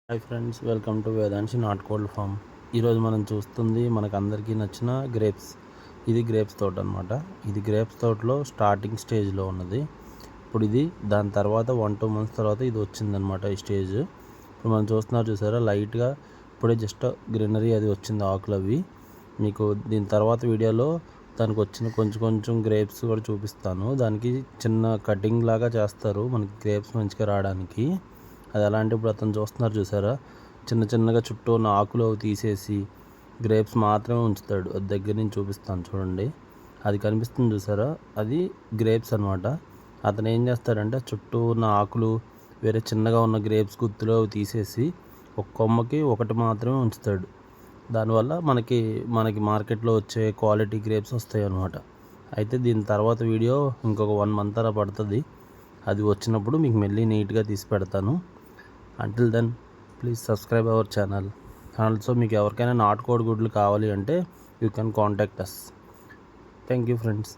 Hi friends, welcome to Vedanshi not cold farm. ఈరోజు మనం చూస్తుంది మనకు అందరికీ నచ్చిన గ్రేప్స్. ఇది గ్రేప్స్ తోట అనమాట. ఇది గ్రేప్స్ తోటలో స్టార్టింగ్ స్టేజ్లో ఉన్నది. ఇప్పుడు ఇది దాని తర్వాత 1-2 months తర్వాత ఇది వచ్చిందనమాట. ఈ స్టేజ్ ఇప్పుడు మనం చూసారా లైట్గా ఇప్పుడే జస్ట్ గ్రీనరీ అది వచ్చింది, ఆకులు అవి. మీకు దీని తర్వాత వీడియోలో దానికి వచ్చిన కొంచెం గ్రేప్స్ కూడా చూపిస్తాను. దానికి చిన్న కటింగ్ లాగా చేస్తారు మనకి గ్రేప్స్ మంచిగా రావడానికి. అది అలాంటి ఇప్పుడు అతను చూసారా, చిన్నగా చుట్టూ ఉన్న ఆకులు తీసేసి గ్రేప్స్ మాత్రమే ఉంచుతాడు. అది దగ్గర నుంచి చూపిస్తాను చూడండి. అది కనిపిస్తుంది చూసారా, అది గ్రేప్స్ అనమాట. అతను ఏం చేస్తాడంటే చుట్టూ ఉన్న ఆకులు వేరే చిన్నగా ఉన్న గ్రేప్స్ గుత్తులు తీసేసి ఒక కొమ్మకి ఒకటి మాత్రమే ఉంచుతాడు. దానివల్ల మనకి మార్కెట్లో వచ్చే క్వాలిటీ గ్రేప్స్ వస్తాయి అన్నమాట. అయితే దీని తర్వాత వీడియో ఇంకొక 1 month అలా పడుతుంది. అది వచ్చినప్పుడు మీకు మళ్ళీ నీట్గా తీసి పెడతాను. Until then, please subscribe our channel. Also, మీకు ఎవరికైనా నాటుకోడి గుడ్లు కావాలి అంటే you can contact us. Thank you friends.